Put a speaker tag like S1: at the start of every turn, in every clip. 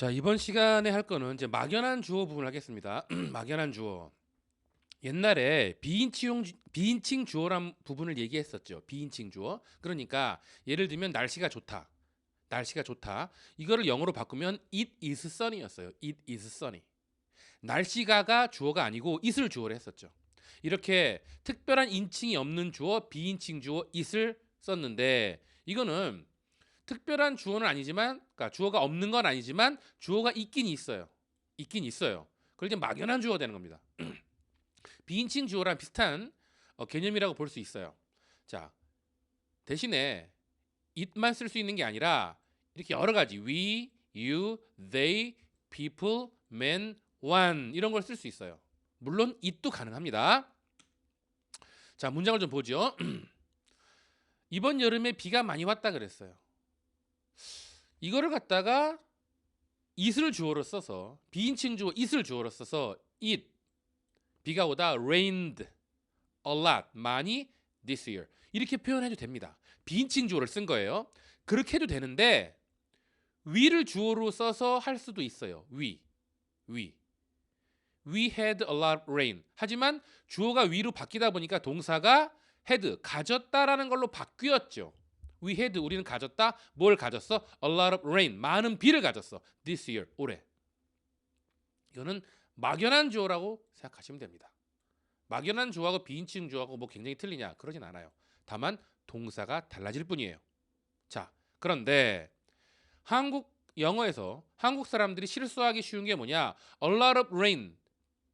S1: 자, 이번 시간에 할 거는 이제 막연한 주어 부분을 하겠습니다. 막연한 주어. 옛날에 비인칭 주어란 부분을 얘기했었죠. 비인칭 주어. 그러니까 예를 들면 날씨가 좋다. 날씨가 좋다. 이거를 영어로 바꾸면 it is sunny였어요. it is sunny. 날씨가가 주어가 아니고 it을 주어로 했었죠. 이렇게 특별한 인칭이 없는 주어, 비인칭 주어 it을 썼는데 이거는 특별한 주어는 아니지만, 그러니까 주어가 없는 건 아니지만 주어가 있긴 있어요. 있긴 있어요. 그걸 이제 막연한 주어가 되는 겁니다. 비인칭 주어랑 비슷한 개념이라고 볼 수 있어요. 자, 대신에 it만 쓸 수 있는 게 아니라 이렇게 여러 가지 we, you, they, people, man, one 이런 걸 쓸 수 있어요. 물론 it도 가능합니다. 자, 문장을 좀 보죠. 이번 여름에 비가 많이 왔다 그랬어요. 이거를 갖다가 it을 주어로 써서 비인칭 주어 it을 주어로 써서 it 비가 오다 rained a lot 많이 this year 이렇게 표현해도 됩니다. 비인칭 주어를 쓴 거예요. 그렇게 해도 되는데 we를 주어로 써서 할 수도 있어요. we had a lot of rain. 하지만 주어가 we로 바뀌다 보니까 동사가 had 가졌다라는 걸로 바뀌었죠. We had 우리는 가졌다. 뭘 가졌어? A lot of rain. 많은 비를 가졌어. This year 올해. 이거는 막연한 주어라고 생각하시면 됩니다. 막연한 주어하고 비인칭 주어하고 뭐 굉장히 틀리냐? 그러진 않아요. 다만 동사가 달라질 뿐이에요. 자, 그런데 한국 영어에서 한국 사람들이 실수하기 쉬운 게 뭐냐? A lot of rain.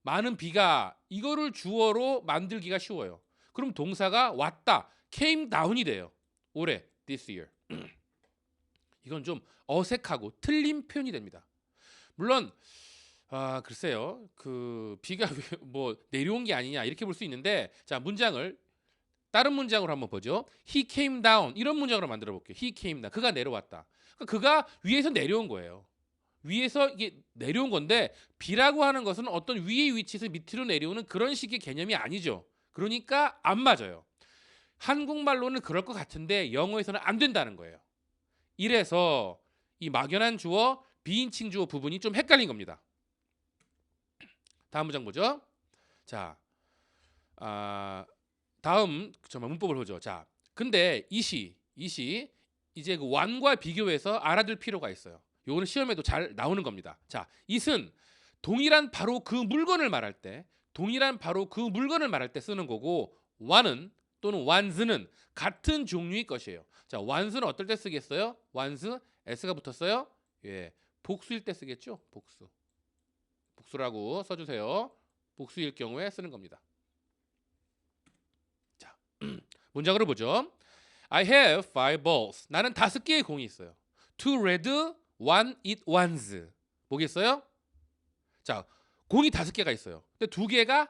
S1: 많은 비가 이거를 주어로 만들기가 쉬워요. 그럼 동사가 왔다. came down이 돼요. 올해 this year. 이건 좀 어색하고 틀린 표현이 됩니다. 물론 글쎄요. 그 비가 뭐 내려온 게 아니냐 이렇게 볼 수 있는데 자, 문장을 다른 문장으로 한번 보죠. He came down 이런 문장으로 만들어 볼게요. He came down. 그가 내려왔다. 그가 위에서 내려온 거예요. 위에서 이게 내려온 건데 비라고 하는 것은 어떤 위의 위치에서 밑으로 내려오는 그런 식의 개념이 아니죠. 그러니까 안 맞아요. 한국말로는 그럴 것 같은데 영어에서는 안 된다는 거예요. 이래서 이 막연한 주어, 비인칭 주어 부분이 좀 헷갈린 겁니다. 다음 문장 보죠. 자, 다음 정말 문법을 보죠. 자, 근데 이시 이제 그 one과 비교해서 알아둘 필요가 있어요. 요거는 시험에도 잘 나오는 겁니다. 자, it은 동일한 바로 그 물건을 말할 때 쓰는 거고 one은 또는 ones는 같은 종류의 것이에요. 자, ones는 어떨 때 쓰겠어요? ones s가 붙었어요. 예, 복수일 때 쓰겠죠. 복수라고 써주세요. 복수일 경우에 쓰는 겁니다. 자, 문장으로 보죠. I have 5 balls. 나는 5개의 공이 있어요. 2 red, 1 it ones. 뭐겠어요? 자, 공이 5개가 있어요. 근데 2개가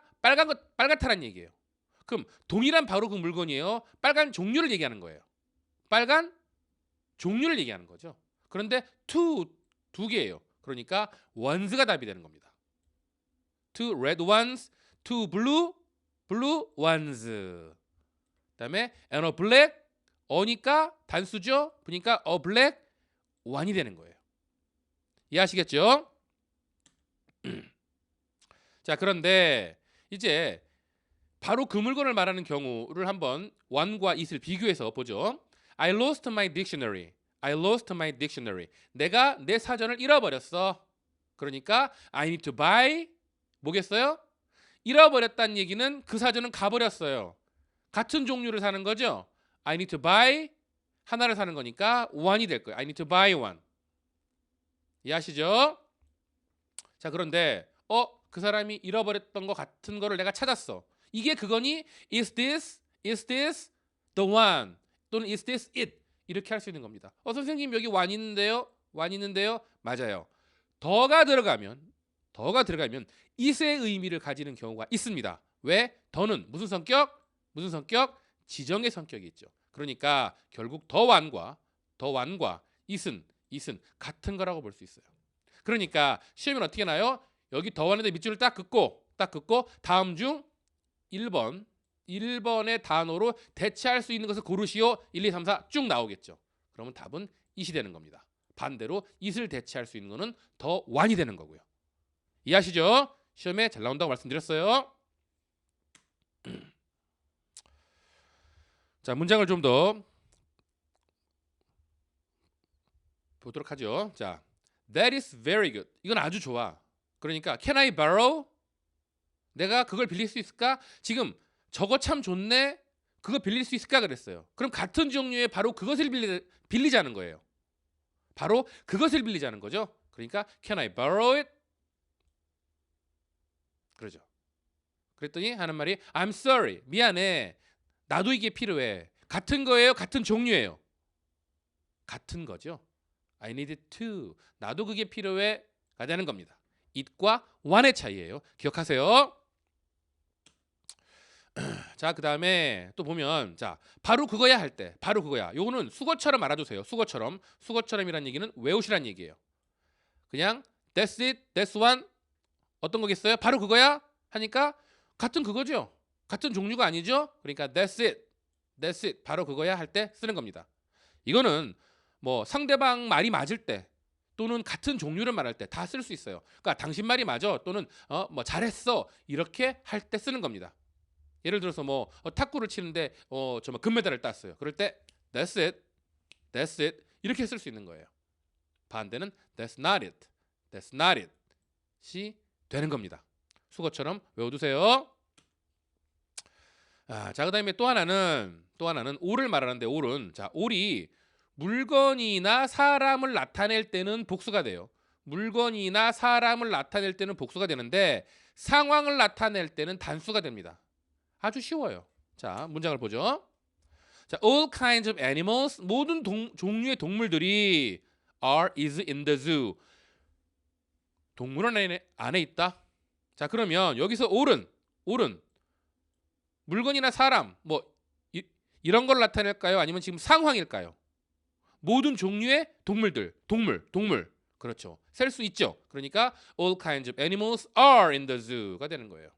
S1: 빨갛다는 얘기예요. 그럼 동일한 바로 그 물건이에요. 빨간 종류를 얘기하는 거예요. 빨간 종류를 얘기하는 거죠. 그런데 두 개예요. 그러니까 ones가 답이 되는 겁니다. 2 red ones, 2 blue ones. 그다음에 and a black 어니까 단수죠. 그러니까 a black one이 되는 거예요. 이해하시겠죠? 자, 그런데 이제 바로 그 물건을 말하는 경우를 한번 one과 it을 비교해서 보죠. I lost my dictionary. 내가 내 사전을 잃어버렸어. 그러니까 I need to buy 뭐겠어요? 잃어버렸다는 얘기는 그 사전은 가버렸어요. 같은 종류를 사는 거죠. I need to buy 하나를 사는 거니까 one이 될 거예요. I need to buy one. 이해하시죠? 자, 그런데 그 사람이 잃어버렸던 것 같은 거를 내가 찾았어. 이게 그거니? Is this the one? 또는 is this it? 이렇게 할 수 있는 겁니다. 선생님 여기 one 있는데요? 맞아요. 더가 들어가면 it의 의미를 가지는 경우가 있습니다. 왜? 더는 무슨 성격? 지정의 성격이 있죠. 그러니까 결국 the one과 it은 같은 거라고 볼 수 있어요. 그러니까 시험은 어떻게 나요? 여기 the one에다 밑줄을 딱 긋고 다음 중 1번의 단어로 대체할 수 있는 것을 고르시오. 1, 2, 3, 4 쭉 나오겠죠. 그러면 답은 it이 되는 겁니다. 반대로 it을 대체할 수 있는 거는 더 one이 되는 거고요. 이해하시죠? 시험에 잘 나온다고 말씀드렸어요. 자, 문장을 좀 더 보도록 하죠. 자, that is very good. 이건 아주 좋아. 그러니까 can I borrow? 내가 그걸 빌릴 수 있을까? 지금 저거 참 좋네. 그거 빌릴 수 있을까 그랬어요. 그럼 같은 종류의 바로 그것을 빌리자는 거예요. 바로 그것을 빌리자는 거죠. 그러니까 can I borrow it? 그러죠. 그랬더니 하는 말이 I'm sorry. 미안해. 나도 이게 필요해. 같은 거예요? 같은 종류예요? 같은 거죠. I need it too. 나도 그게 필요해. 가 되는 겁니다. it과 one의 차이예요. 기억하세요. 자, 그다음에 또 보면 자, 바로 그거야 할 때 바로 그거야. 요거는 수거처럼 알아두세요. 수거처럼. 수거처럼이란 얘기는 외우시란 얘기예요. 그냥 that's it, that's one 어떤 거겠어요? 바로 그거야 하니까 같은 그거죠. 같은 종류가 아니죠. 그러니까 that's it, that's it 바로 그거야 할 때 쓰는 겁니다. 이거는 뭐 상대방 말이 맞을 때 또는 같은 종류를 말할 때 다 쓸 수 있어요. 그러니까 당신 말이 맞아 또는 뭐 잘했어 이렇게 할 때 쓰는 겁니다. 예를 들어서 뭐 탁구를 치는데 정말 금메달을 땄어요. 그럴 때 that's it, that's it 이렇게 쓸 수 있는 거예요. 반대는 that's not it, that's not it이 되는 겁니다. 수거처럼 외워두세요. 자, 그다음에 또 하나는 all을 말하는데 all은 자, all이 물건이나 사람을 나타낼 때는 복수가 돼요. 물건이나 사람을 나타낼 때는 복수가 되는데 상황을 나타낼 때는 단수가 됩니다. 아주 쉬워요. 자, 문장을 보죠. 자, all kinds of animals 모든 종류의 동물들이 is in the zoo. 동물원 안에 있다. 자, 그러면 여기서 all은 물건이나 사람 뭐 이런 걸 나타낼까요? 아니면 지금 상황일까요? 모든 종류의 동물. 그렇죠. 셀 수 있죠. 그러니까 all kinds of animals are in the zoo가 되는 거예요.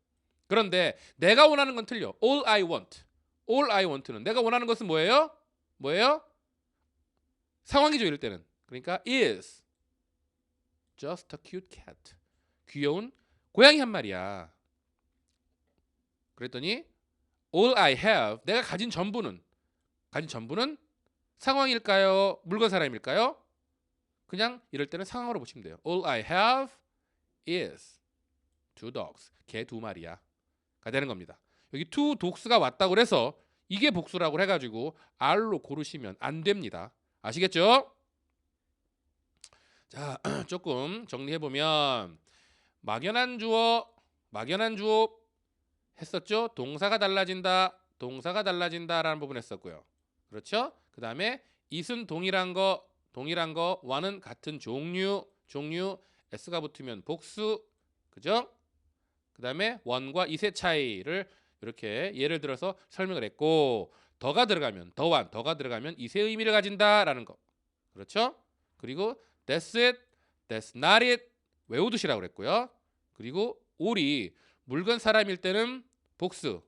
S1: 그런데 내가 원하는 건 틀려. all I want는 내가 원하는 것은 뭐예요? 상황이죠. 이럴 때는. 그러니까 is just a cute cat. 귀여운 고양이 한 마리야. 그랬더니 all I have 내가 가진 전부는 상황일까요? 물건 사람일까요? 그냥 이럴 때는 상황으로 보시면 돼요. all I have is two dogs. 개 두 마리야. 가 되는 겁니다. 여기 two dogs가 왔다고 그래서 이게 복수라고 해가지고 R로 고르시면 안 됩니다. 아시겠죠? 자, 조금 정리해보면 막연한 주어 했었죠? 동사가 달라진다라는 부분 했었고요. 그렇죠? 그 다음에 it은 동일한 거 one은 같은 종류 s가 붙으면 복수, 그죠? 그 다음에 one과 it의 차이를 이렇게 예를 들어서 설명을 했고 더가 들어가면 it의 의미를 가진다라는 거, 그렇죠? 그리고 that's it, that's not it 외우두시라고 그랬고요. 그리고 all이 물건 사람일 때는 복수,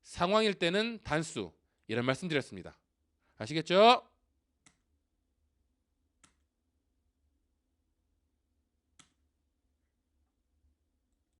S1: 상황일 때는 단수 이런 말씀드렸습니다. 아시겠죠?